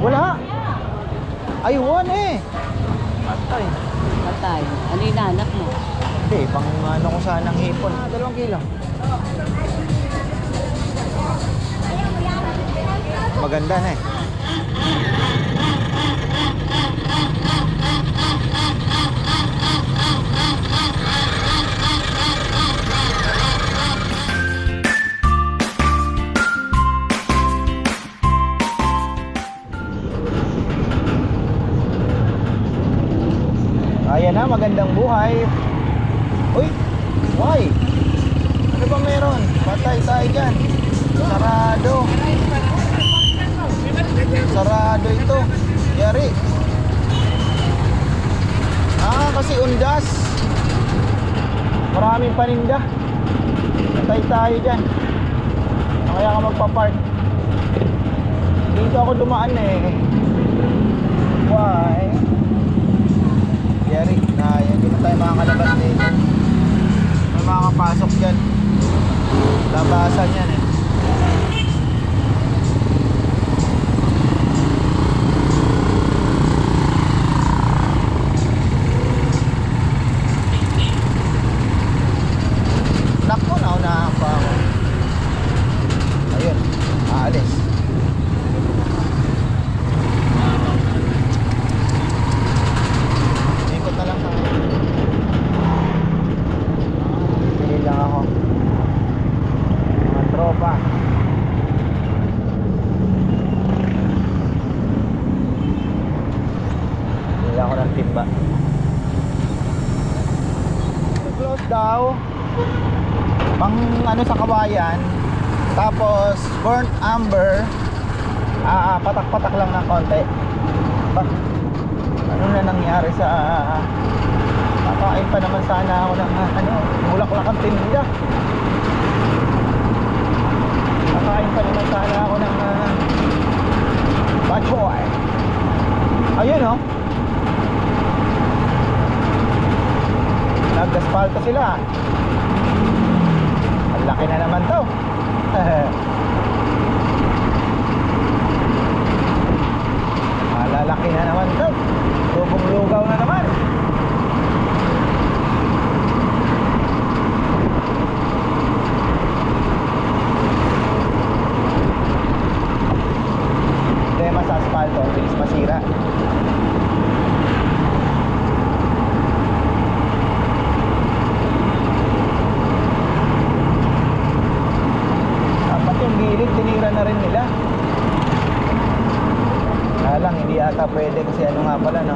Wala. Ay, one eh. Patay. Patay. Ano yung anak mo? Hindi, pang ano ko sanang hipon. 2 kilo. Maganda na eh. Ayan na, magandang buhay. Uy, why? Ano ba meron? Patay tayo dyan. Sarado. Sarado ito. Yari. Kasi undas. Maraming paninda. Patay tayo dyan. Kaya ka magpa-park. Dito ako dumaan eh. Why? Yari, hindi na tayo makakalabas dito. May makakapasok dyan. Labasan yan eh. Nakpo, naunahan pa ako. Ayun, aalis. Ikot na lang tayo. Pili lang ako. Mga tropa. Pili ako ng timba. Close daw. Pang ano sa kawayan. Tapos burnt amber. Patak-patak lang ng konti. Ano na nangyari sa kakain pa naman sana ako ng bulaklak ang tinda. Kakain pa naman sana ako ng bachoy. Ayun oh. Nag-aspalto sila. Ang laki na naman to. Malalaki na naman to. Lubong lugaw na naman. Tema sa asfalto, bilis masira. Dapat yung gilid, tinira na rin nila. Lang, hindi ata pwede kasi ano nga pala no.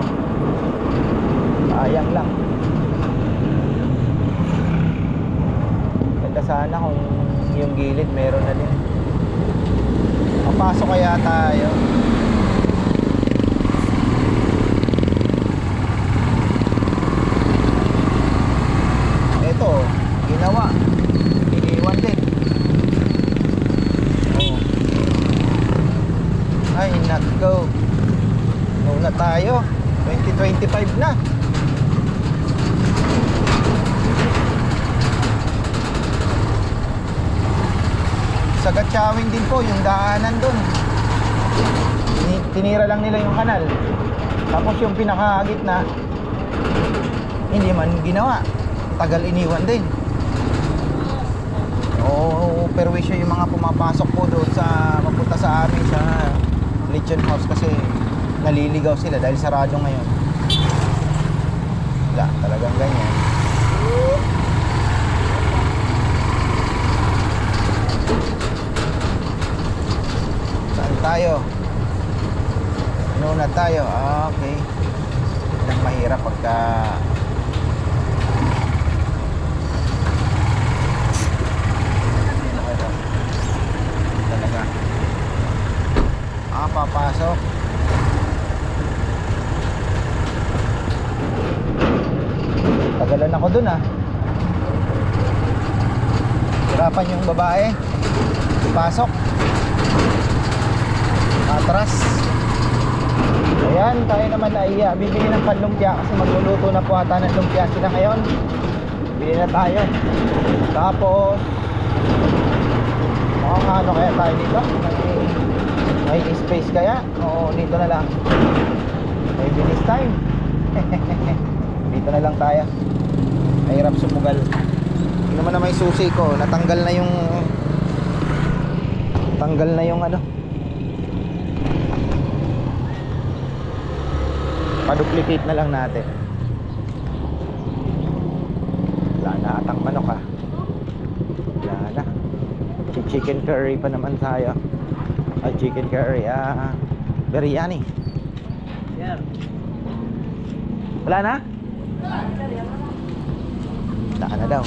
Sayang lang. Ganda sana kung yung gilid meron na din. Papasok kaya tayo. Ito, ginawa. Iniwan din. Oh. Ay, nako. Na tayo 2025 na. Sa Gatchawin din po yung daanan doon. Tinira lang nila yung kanal. Tapos yung pinakagitna hindi man ginawa. Tagal iniwan din. Oo, perwisyo yung mga pumapasok po doon sa papunta sa amin sa Legion House kasi naliligaw sila dahil sarado ngayon. Wala, talagang ganyan. Saan tayo? Ano na tayo? Okay. Ilang mahirap pagka talaga. Papasok. Tagalan ako dun hirapan yung babae pasok atras. Ayan, tayo naman na bibili ng panlumpia kasi magluluto na po ata ng lumpia sila ngayon. Bili na tayo. Tapos ano kaya tayo dito? May space kaya? Oo, dito na lang. May bilis time. Dito na lang tayo. Mahirap sumugal. Hindi naman na may susi ko. Natanggal na yung ano. Pa-duplicate na lang natin. Wala na atang manok ha. Wala na. Chicken curry pa naman tayo. Chicken curry. Biryani. Yeah. Wala na? Wala na daw.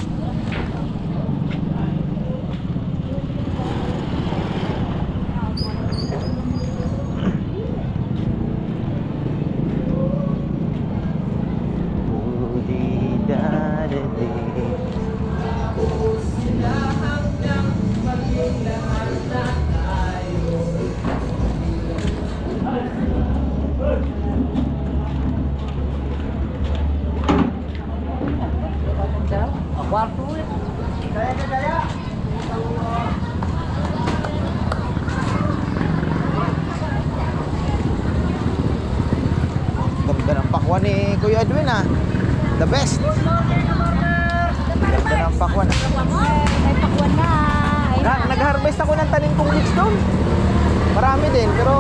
Kwarto eh. Ganda ng pakwan ni Kuya Edwin The best. Ganda ng pakwan May pakwan na. Nag-harvest ako ng tanim kong leeks doon. Marami din, pero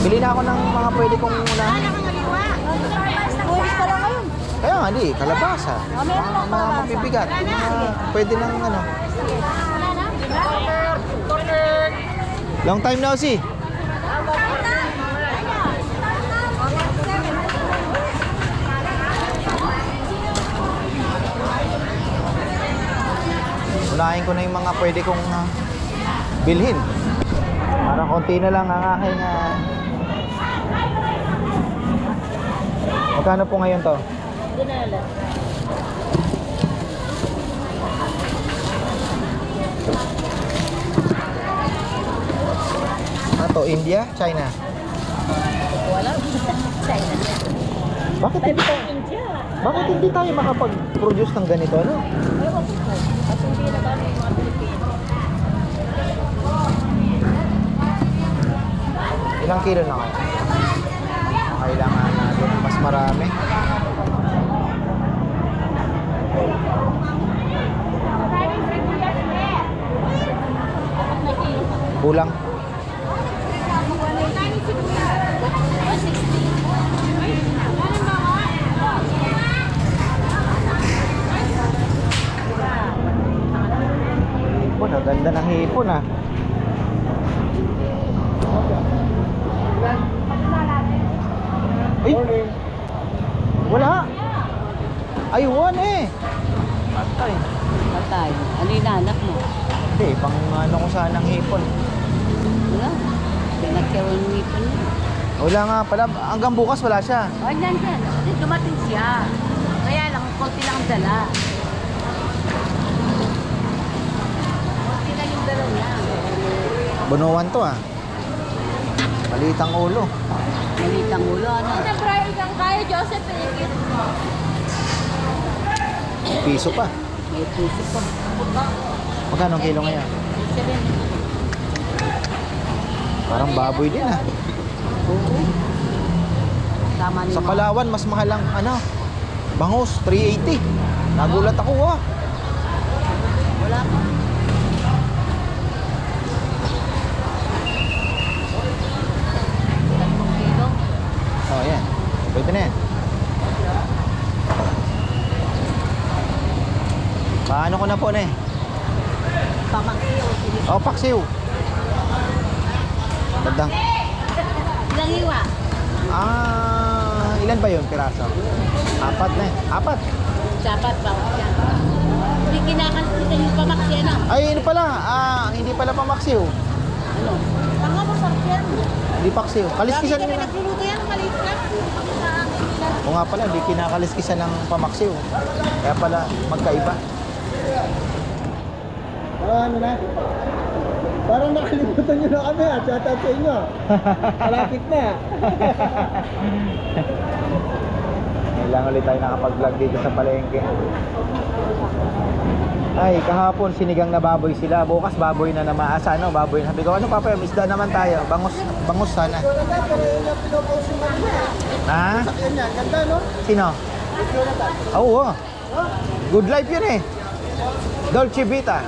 bili na ako ng mga pwede kong unahin. Buwis pa lang ngayon. Kaya nga di, kalabasa. Meron lang Mga kalabasa. mabibigat. Mga pwede ng ano. Long time no see. Unahin ko na yung mga pwede kong bilhin. Para konti na lang ang aking magkano po ngayon to? Ano to? India? China? Wala. China. Bakit hindi tayo makapag-produce ng ganito, ano? Ewan ko po. Kasi hindi na ba yung mga Pilipino? Ilang kilo na kayo? Kailangan natin mas marami. Kulang. Hipon, ang ganda ng hipon Ay, wala. Ayun Patay. Patay. Ano yung anak mo? Hindi, pang ano ko sanang hipon. Wala. Pinagkaroon ng ipon niya. Wala nga pala, hanggang bukas wala siya. Ay, nandyan. Kasi dumating siya. Kaya lang, konti lang ang dala. Konti lang yung dala niya. Bunuan to Maliit ang ulo. Malitang ulo, ano? Nag-try kang kaya, Joseph, pinigit mo. Piso pa. May puso pa. Magkano ang kilo ngayon? 7. Parang baboy din Oo. Tama ni Sa Mama. Palawan, mas mahal ang bangus, 380. Nagulat ako Wala pa. Kilo. Oh, yan. Pwede na yan. Paano ko na po Pamaksiyo. Oh, paksiw. Bandang. Ilang hiwa? Ilan ba yun, piraso? 4 na eh. 4. Dapat bawat yan. Hindi kinakalimutan yung pamaksiyo, ano? Ay, ano pala? Hindi pala pamaksiw. Ano? Tanga mo, sarap Hindi paksiw. Kaliskisan Lagi nyo kami na. nagluluto yan, maliit lang. O nga pala, hindi kinakaliskisan ng pamaksiw. Kaya pala, magkaiba. Ano na? Parang nakalimutan nyo na kami Shout out sa inyo. Malapit na. Kailangan ulit tayo nakapag-vlog dito sa palengke. Ay, kahapon sinigang na baboy sila. Bukas baboy na naman. Asa, ano? Baboy. Sabi ko, ano papa, isda naman tayo. Bangus sana. Ha? Sakyan yan, ganda no? Sino? Oo. Good life yun eh. Dolce Vita.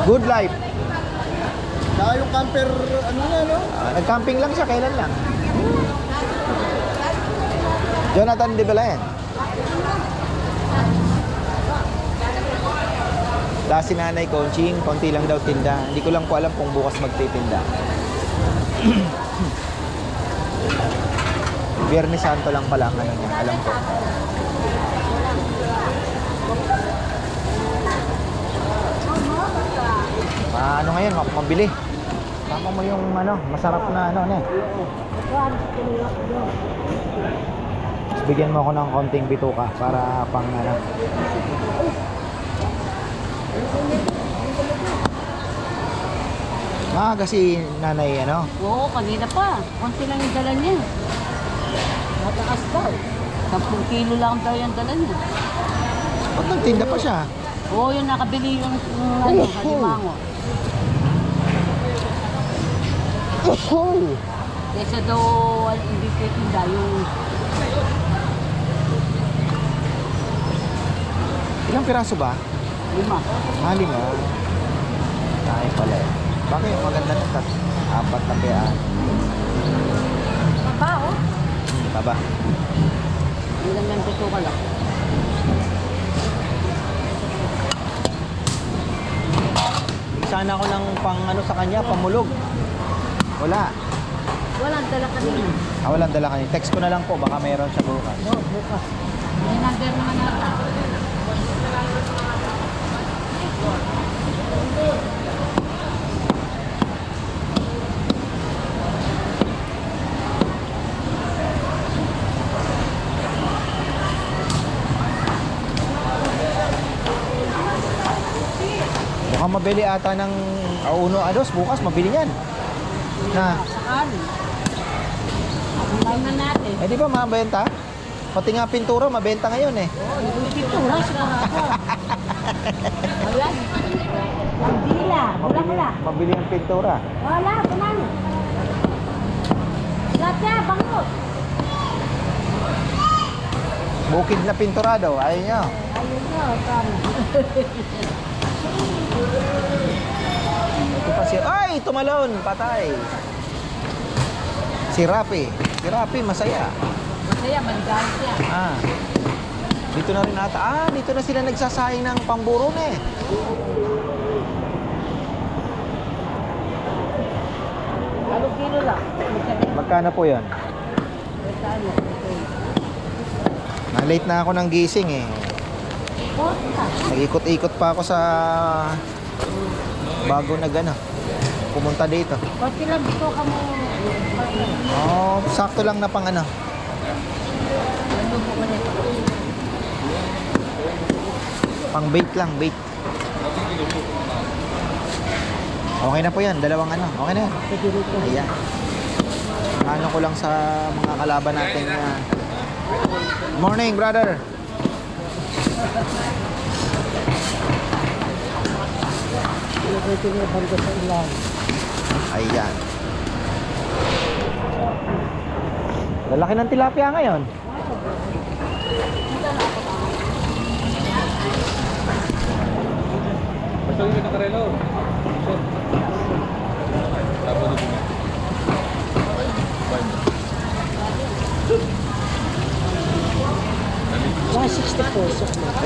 Good life. Saka yung camper, ano nga no? Nag-camping lang siya, kailan lang? Jonathan de Belen. Dahil si Nanay Conching, konti lang daw tinda. Hindi ko lang po alam kung bukas magtitinda. Biyernes Santo lang pala ang ano niya, alam ko. Ano ngayon, mabili. Tama mo yung ano, masarap na ano, ne. Bigyan mo ako ng konting bituka para pang ano. Kasi nanay ano. Oo, kanina pa. Konti lang yung dala niya. Mataas daw. 10 kilo lang daw yung dala niya. Ba't nagtinda pa siya? Oo, yung nakabili yung ano, halimango. Kesa daw hindi titinda yung Ilang piraso ba? 5. 5. Ay pala eh. Bakit maganda na 4 na kaya? Baba, oh. Baba. Hindi lang yung pito ka lang. Sana ako ng pang ano sa kanya, pamulog. Wala. Walang dala kanina. Walang dala kanina. Text ko na lang po, baka mayroon siya bukas. Oo, bukas. May number naman nata. Mukhang mabili ata ng uno ados bukas, mabili yan. Na, Sakali. Kumain na natin. eh di ba mabenta? Pati nga pintura, mabenta ngayon eh. Oo, yung pintura sa ako. Wala. Bandila. Wala. Mabili ang pintura. Wala, kumain. Lahat niya, bangot. Bukid na pinturado, ayaw nyo. Ayun nyo, kami. Ito pa si... Ay! Tumalon! Patay! Si Rapi. Si Rapi, masaya. Masaya, maligayos siya. Dito na rin ata. Dito na sila nagsasayang ng pamburon eh. Anong kilo lang? Magkano po yun? Magkano? Late na ako ng gising eh. Nag-ikot-ikot pa ako sa bago na gana. Pumunta dito. Konti lang dito ka mo. Oh, sakto lang na pang ano. Ano po ka nito? Pang bait lang, bait. Okay na po yan, dalawang ano. Okay na yan. Ayan. Ano ko lang sa mga kalaban natin na morning, brother. Ayan. Lalaki ng tilapia ngayon. Basta yung nakarelo.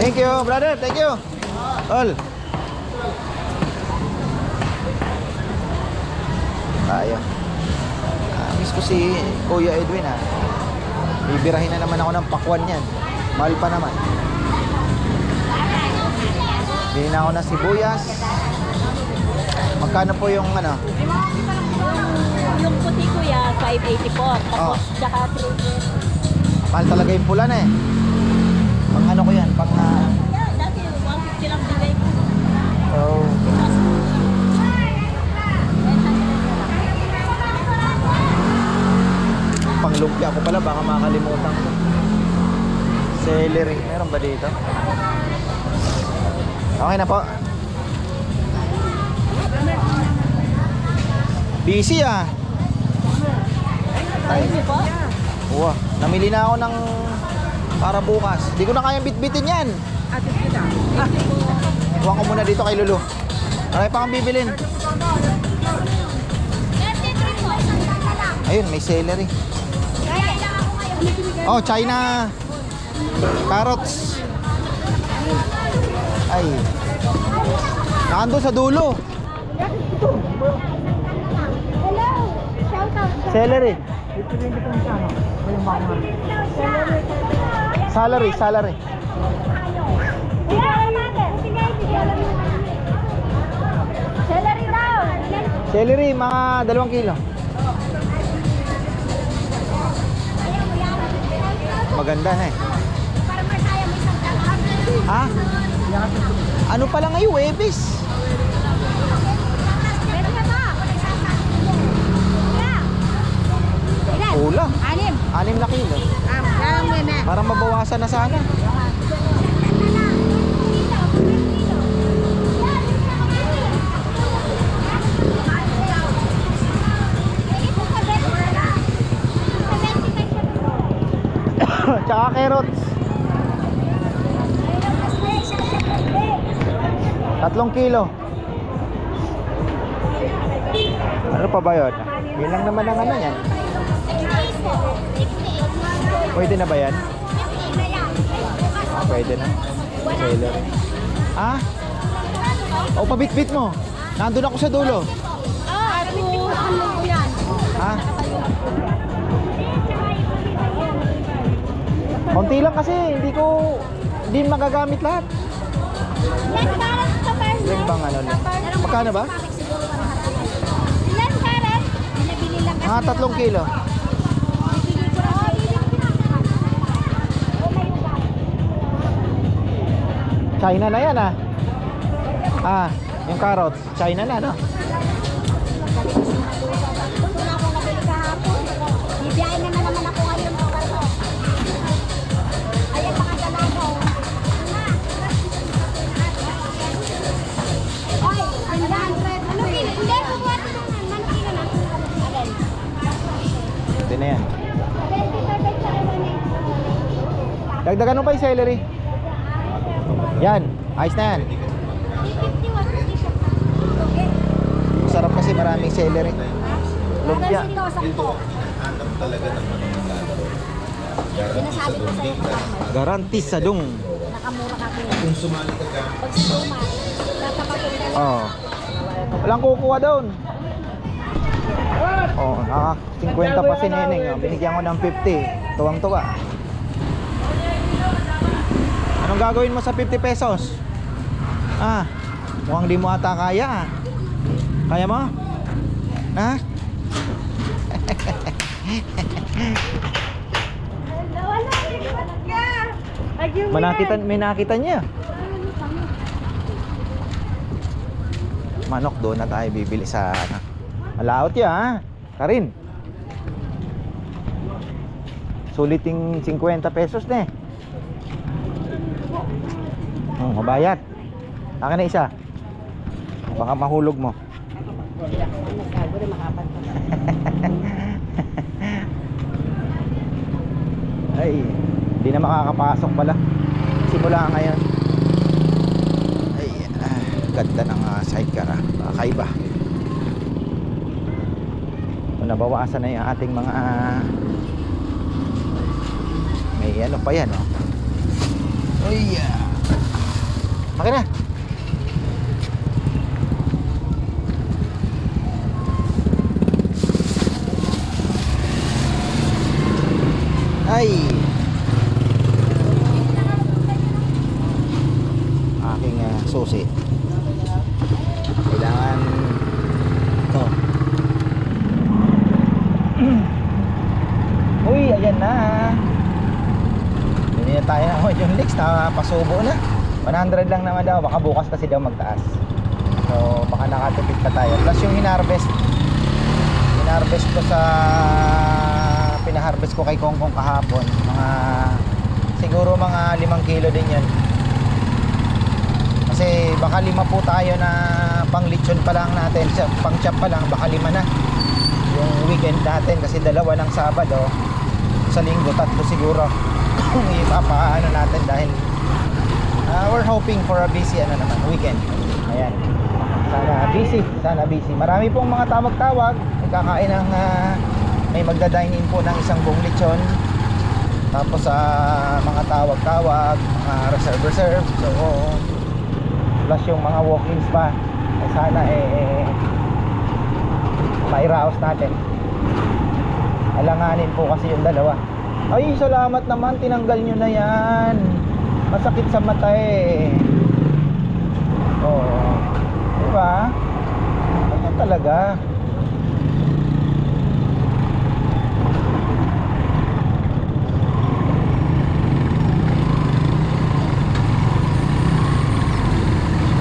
Thank you, brother. Thank you. All. Tayo. Miss ko si Kuya Edwin ha. Bibirahin na naman ako ng pakwan yan. Mahal pa naman. Bili na ako ng sibuyas. Magkano po yung ano? Yung puti kuya, 580 po. Oh. Tapos, tsaka 3. Mahal talaga yung pula na eh. Pang ano ko yan? Pang Dati, 150 lang bigay ko. oh, pang lumpia ko pala. Baka makalimutan ko. Celery. Meron ba dito? Okay na po. Busy ah. Ay. Wow, namili na ako ng para bukas. Di ko na kayang bitbitin yan. Iwan ko muna dito kay Lulu. Marami pa kang bibilin. Ayun, may celery. Oh, China. Carrots. Ay. Nakandun sa dulo. Celery. Salary. Celery daw. Celery, mga 2 kilo. Maganda na eh. Para masaya mo isang dalawa. Ha? Ano pala ngayon, Webes? Meron na ba? Ilan? Kulang. 6. 6 na kilo. Lang mo na. Para mabawasan na sana. Tsaka carrots. 3 kilo. Ano pa ba yun? Bilang naman ang ano yan. Pwede na ba yan? Ah, pwede na. Celery. Ah? O, pabitbit mo. Nandun ako sa dulo. Ha? Konti lang kasi, hindi magagamit lahat. Ilan bang ano lang? Magkano ba? Ilan karat? Binabili lang kasi. Mga 3 kilo. China na yan ah. Ah, yung carrots, China na no? Doon ako nabili kahapon. Bibiyahin na naman ako ngayon. Ayan mga dalago. Oy, 100. Ano kilo? Hindi, bubuhat mo naman. Ano kilo na? Alin? Hindi na yan. 25 sa Dagdagan mo pa yung celery. Yan, ayos na yan. 350 was okay. Masarap kasi maraming celery. Lumpia. Ito, 10. Sinasabi ko sa'yo, Garanti sa dung. nakamura ka po. Pag sumali, tatapagin ka lang. Oh. Walang kukuha doon. Oh, 50 pa si Neneng. Oh. Binigyan ko ng 50. Tuwang-tuwa. Anong gagawin mo sa 50 pesos? Ah, mukhang di mo ata kaya. Kaya mo? Ha? May nakita niya. Manok doon na tayo bibili sa ano. Malaot ya ha. Karin. Suliting 50 pesos na eh. Mabayad. Akin na isa. Baka mahulog mo. Ay, hindi na makakapasok pala. Simula ngayon. Ay, ganda ng sidecar ah. Kakaiba. Nabawasan na yung ating mga may ano pa yan oh. Ay, akin na. Ay, aking susi. Kailangan to. Uy, ayan na. Hindi na tayo ng yung leaks, pasubo na. 100 lang naman daw, baka bukas kasi daw magtaas. So baka nakatipid pa tayo. Plus yung hinarvest ko sa pinaharvest ko kay Kongkong kahapon, mga siguro mga 5 kilo din yan. Kasi baka 5 po tayo na pang lechon pa lang natin, pang chop pa lang, baka 5 na yung weekend natin kasi 2 ng Sabado, sa Linggo 3 siguro ipapaano natin dahil we're hoping for a busy weekend. Ayan, sana busy. Marami pong mga tawag-tawag, nagkakain ng may magda-dine in po ng isang buong lechon, tapos mga tawag-tawag, mga reserve. So plus yung mga walk-ins pa, sana mairaos natin. Alanganin po kasi yung 2. Ay, salamat naman, tinanggal nyo na yan. Masakit sa mata Oo, diba? Ganyan talaga.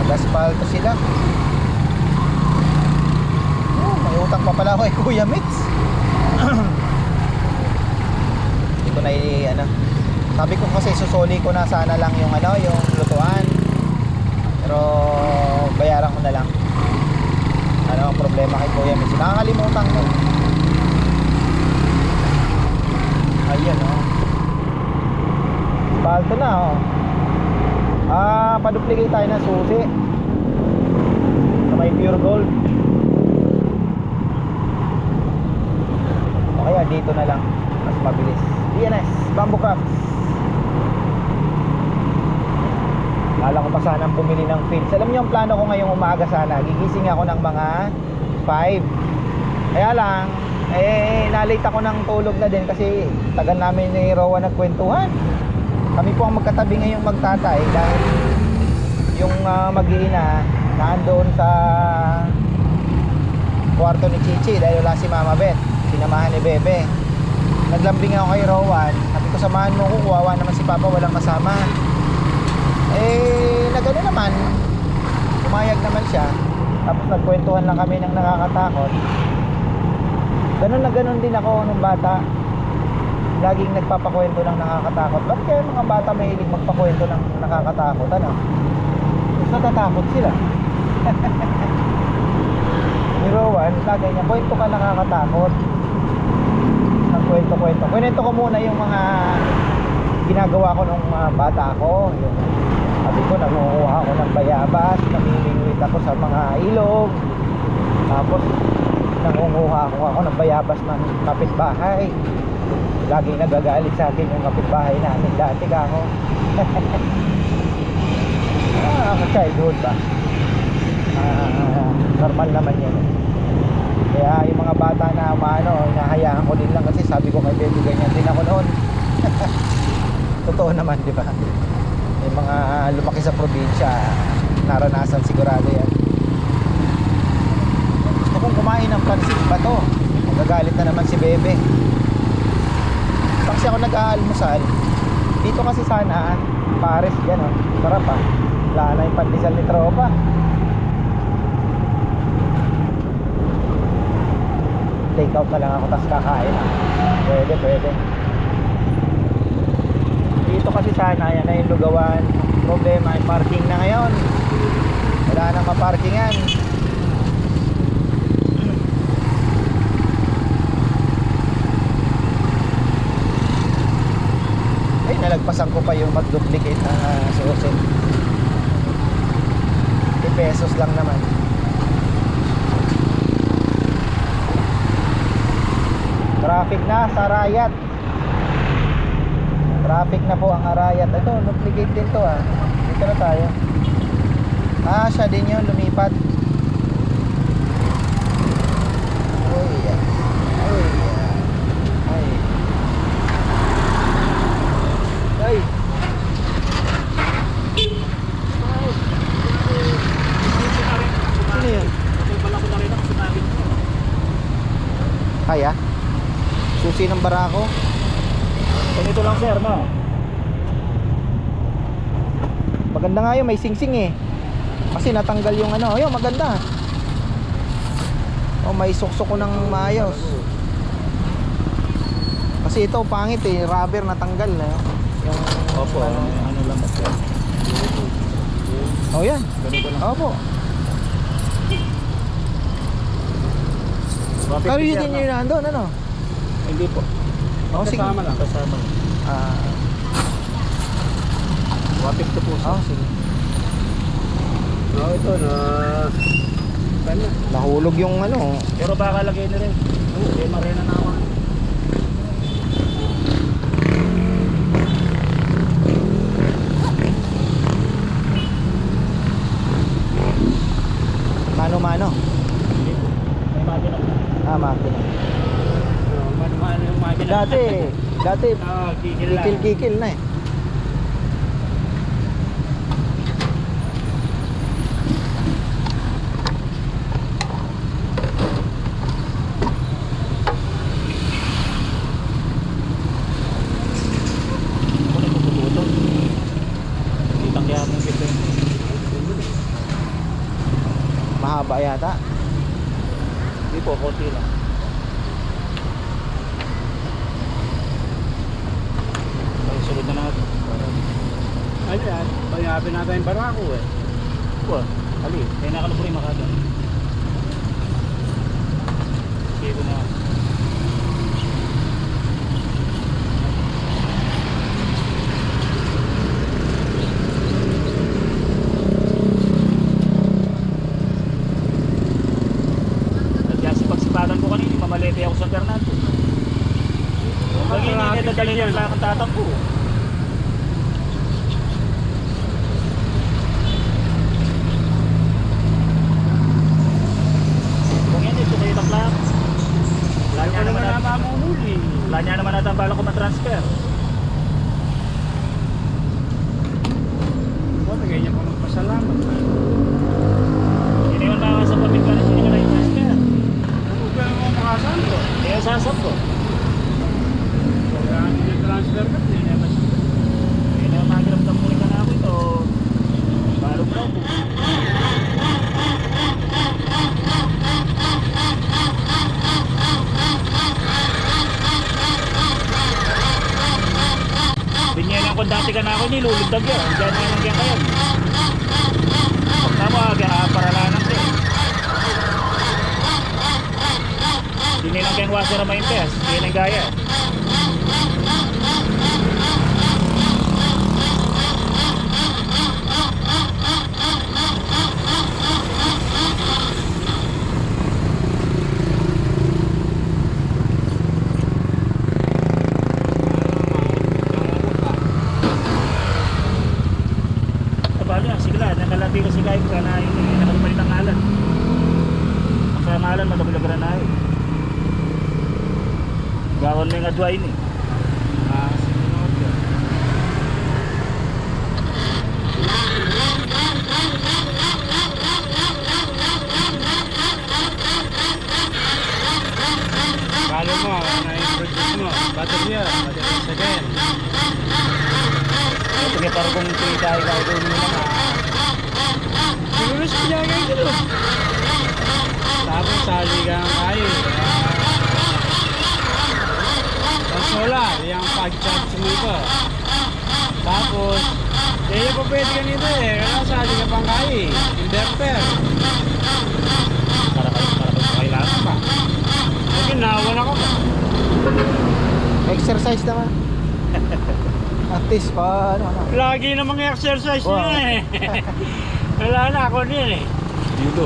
Nag-aspalto sila. May utang pa pala ako kay Kuya Mitz. Hindi ko na sabi ko kasi susuli ko na sana lang yung yung lutuan. Pero bayaran ko na lang. Ano ang problema kay Kuya Mitz? Nakakalimutan ko. Ayun Aspalto na pa-duplicate tayo ng susi sa may pure gold. O kaya dito na lang, mas mabilis. DNS Bamboo Crafts. Kala ko pa sanang bumili ng fins. Alam niyo ang plano ko ngayong umaga, sana gigising ako ng mga 5. Kaya lang nalate ako ng tulog na din kasi tagal namin ni Rowan nagkwentuhan. Kami po ang magkatabi ngayong magtatay dahil yung mag-iina nandoon sa kwarto ni Chichi dahil wala si Mama Beth, sinamahan ni Bebe. Naglambing ako kay Rowan, sabi ko samahan mo ko, kuwawa naman si Papa walang kasama. Nagano naman, umayag naman siya. Tapos nagkwentuhan lang kami ng nakakatakot. Ganun na ganun din ako nung bata. Laging nagpapakwento ng nakakatakot. Bakit kaya mga bata may hilig magpakwento ng nakakatakot? Mas natatakot sila. Ni Rowan, lagay niya, kwento ka nakakatakot. Nagkwento-kwento. Kwento ko muna yung mga ginagawa ko nung bata ako. Yung, sabi ko, nangunguha ako ng bayabas, namimingwit ako sa mga ilog. Tapos, nangunguha ako ng bayabas ng kapitbahay. Laging nagagalit sa akin yung kapitbahay namin dati ako. Childhood ba? Normal naman yun. Kaya yung mga bata na hinahayaan ko din lang kasi sabi ko kay Baby ganyan din ako noon. Totoo naman, di ba? Yung mga lumaki sa probinsya, naranasan sigurado yan. Gusto kong kumain ng pansit ba to? Magagalit na naman si Bebe. Kasi ako nag-aalmusal dito kasi sana pares yan sarap wala na yung pandesal ni tropa. Take out na lang ako tas kakain pwede dito kasi sana yan na yung lugawan. Problema yung parking na ngayon, wala nang maparkingan. Nalagpasan ko pa yung mag-duplicate ng susi. 10 pesos lang naman. Traffic na sa Arayat. Traffic na po ang Arayat. Ito, duplicate din to Dito na tayo. Siya din yun, lumipat. Kaya? Susi ng Barako. Ganito lang sir, no? Maganda nga yun, may singsing kasi natanggal yung ayun, maganda. May suksok ko ng maayos. Kasi ito, pangit rubber natanggal yung Opo, ano lang ito. Oh, yan. Ganito lang. Opo. Pero yun din yung nandun, ano? Hindi po. Oh, sige. Kasama lang. Kasama lang. 150 po. Oh, sige. Ito na. Saan na? Nahulog yung ano. Pero baka lagay na rin. Hindi, marina na ako. Mano-mano. May makina. Makina. Mano-mano yung makina. Dati, Kikil lang. kikil-kikil na eh. Mahaba yata. Hindi po, konti lang. Ay, sunod na natin. Ano yan? Panyapin natin yung barako eh. Wah, ali. Kaya nakalubro yung makada. Sige ko na. Pagsipadan ko kanina, mamalete ako sa Fernando. Lagi hindi nadali niya sa aking tatakbo. Kung yan, ito kayo taklak. Wala niya naman mamuhuli. Wala niya naman natin bala ko matransfer. Wala, ganyan pa magpasalamat. Hindi naman makakasa pamilya na siya na yung transfer. Kaya mo makasan ko? Kaya sasap ko. Kaya hindi transfer ka, hindi na mas. Hindi na magiramdam ko rin ka na ako ito. Balog na ako. Binyanan ko dati ka na ako nilulugdag yan. Diyan na lang yan kayo. Pag tama, paralanan din. Hindi nilang kayang wasa na maintes. Hindi nilang gaya. Bali na, sige lang. Nakalati ko si Kai ko na yung nakalipalit ang ngalan. Ang kaya ngalan, madagulag na yun. Gawon mo yung adway ni. Sinunod yun. Kalo mo, na-introduce mo. Baterya second. Ito kaya parang kung tayo doon mo naman. Sinunod siya ngayon dito. Tapos sali ka ng kayo. Solar, yung pag-charge mo ito. Tapos, hindi pa pwede ganito eh. Kaya sali ka pang kaya eh. Inverter. Para kailangan pa. Okay, nawan ako. Exercise naman. At least pa, ano. Lagi namang exercise Wow. niya eh. Wala na ako niyan eh. Dito.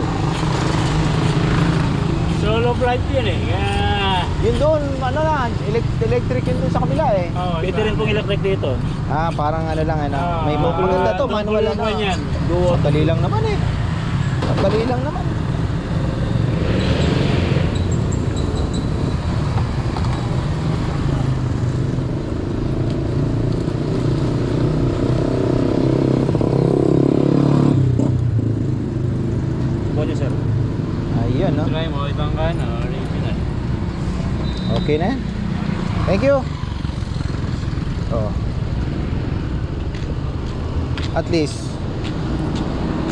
Solo flight yun eh. Yun doon, ano na, electric yun doon sa kabila eh. Pwede rin pong electric dito. Parang ano lang, ano. May Ah, maganda to, manual lang. dual yan. Sandali lang naman eh. Sandali lang naman. Pwede sir. Ayun, no? Try mo, ibang ka na, original. Okay na yan. Thank you. Oh. At least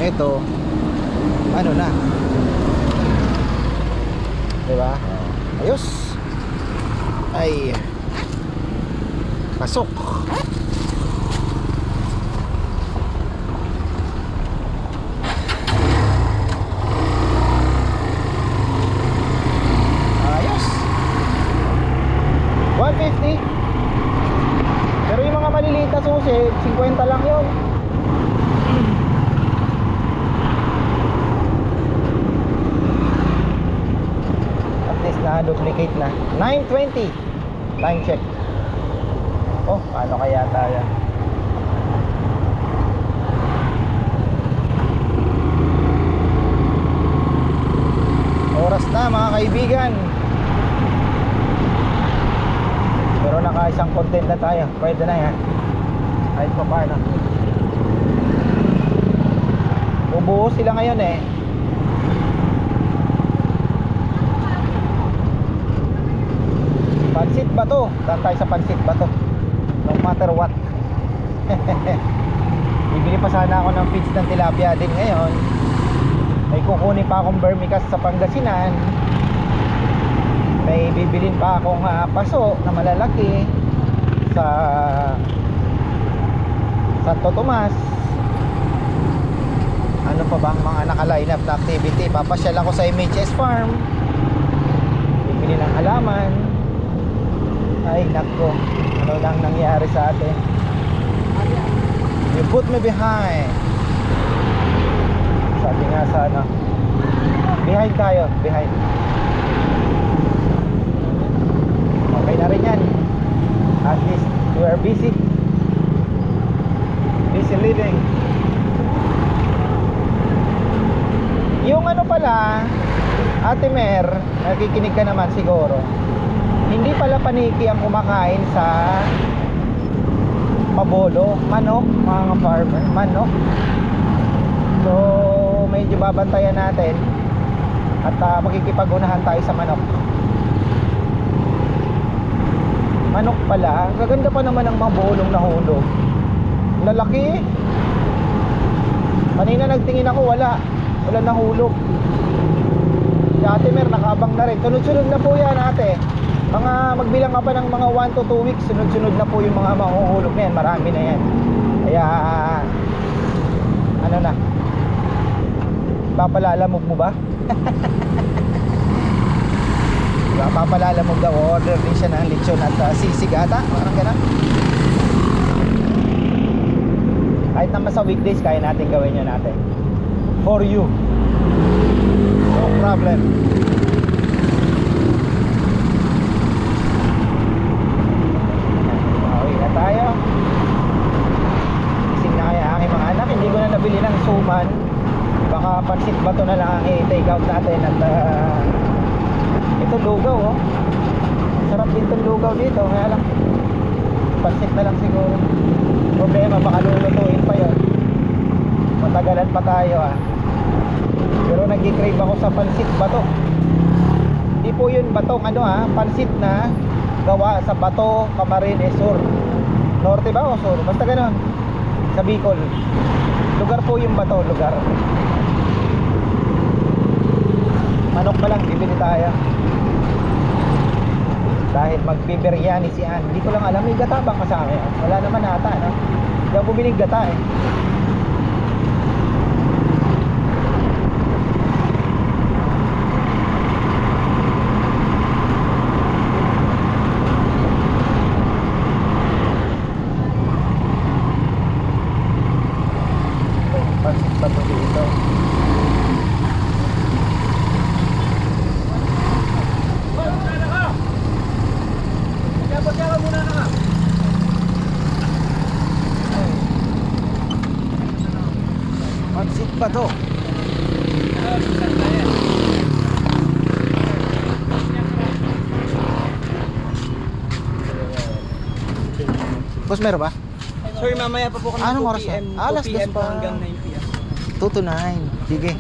ito ano na. Diba? Oh. Ayos. Ay. Pasok. 150. Pero yung mga maliliit na susi, 50 lang yun. At least na-duplicate na. 920. Time check. Oh, paano kaya tayo? Oras na mga kaibigan. Pero naka-isang content na tayo. Pwede na yan. Kahit pa paano. Ubuo sila ngayon eh. Pansit ba to? Saan tayo sa pansit ba to? No matter what. Bibili pa sana ako ng feeds ng tilapia din ngayon. May kukunin pa akong vermicast sa Pangasinan. May bibilin pa akong paso na malalaki sa Santo Tomas. Ano pa bang mga naka-line up na activity? Papasyal ako sa MHS Farm. Bibili ng halaman. Ay nako, ano lang nangyari sa atin? You put me behind. Sabi nga sana, behind tayo, behind. Okay na rin yan. At least we are busy. Busy living. Yung ano pala, Ate Mer, nakikinig ka naman siguro. Hindi pala paniki ang kumakain sa pabolo, manok, mga farmer, manok. So, medyo babantayan natin at magkikipag-unahan tayo sa manok. Manok pala, gaganda pa naman ang mga bolong nahulog. Lalaki. Kanina nagtingin ako, wala nahulog. Si Ate Mer nakabang na rin. Sunod-sunod na po yan ate. Mga magbilang ka pa ng mga 1 to 2 weeks, sunod-sunod na po yung mga mahuhulog na yan. Marami na yan. Kaya ano na, papalalamog mo ba? Diba, papalalamog daw. Order din siya ng lechon at sisig ata. Parang gano'n. Kahit naman sa weekdays, kaya natin gawin yun natin. For you. No problem. Pauwi na tayo. Gising na kaya aking mga anak. Hindi ko na nabili ng suman. Baka pansit ba to na lang ang i-take out natin. At ito lugaw oh. Sarap din itong lugaw dito. Kaya lang pansit na lang siguro. Problema baka lulutuin pa yun. Matagalan pa tayo ah. Pero nag-crave ako sa pansit bato. Hindi po yun batong ano ah, pansit na gawa sa Bato, Camarines Sur. Norte ba o Sur? Basta ganon. Sa Bicol. Lugar po yung Bato, lugar. Manok pa lang, bibili tayo. Dahil magbibiryani si Ann. Hindi ko lang alam, may gata bang kasama? Wala naman ata, no? Hindi ako bumiling gata eh. Pansit ba ito dito? Pansit ba to? Boss, meron ba? Sir, mamaya pa po kami Anong 2 oras na? PM, Alas 2 PM dos po pa. hanggang 9 PM. 2 to 9. Sige.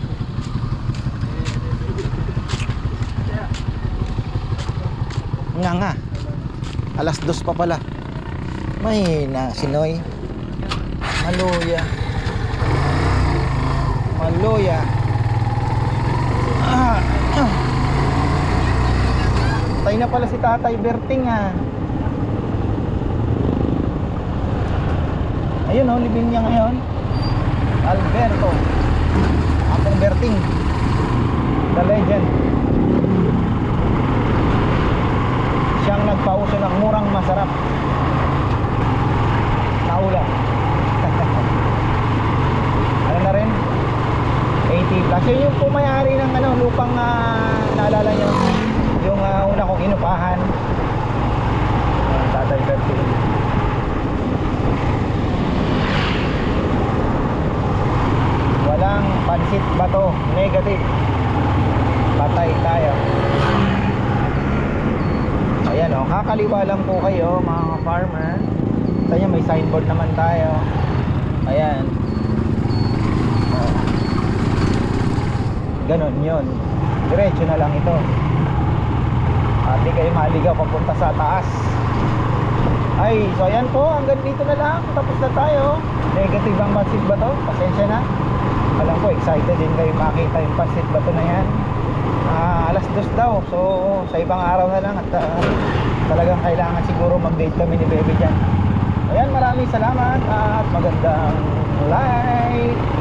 Nga. Alas 2 pa pala. May na sinoy. Maluya. Tay na pala si Tatay Berting ah. Ayun oh, living niya ngayon. Alberto Atong Berting, the legend. Siyang nagpauso ng murang simbahan. Tadivertin. Walang pansit bato, negative. Patay tayo. Ayan o, kakaliwa lang po kayo mga farmer. Sa inyo may signboard naman tayo. Ayan. Ganon yun. Diretso na lang ito. Hindi kayo maligaw papunta sa taas. Ay, so ayan po, hanggang dito na lang. Tapos na tayo. Negative ang pansit bato. Pasensya na. Alam ko, excited din kayo makita yung pansit bato na yan. Alas 2 daw. So, sa ibang araw na lang. At talagang kailangan siguro mag-date kami ni Bebe dyan. Ayan, maraming salamat at magandang life.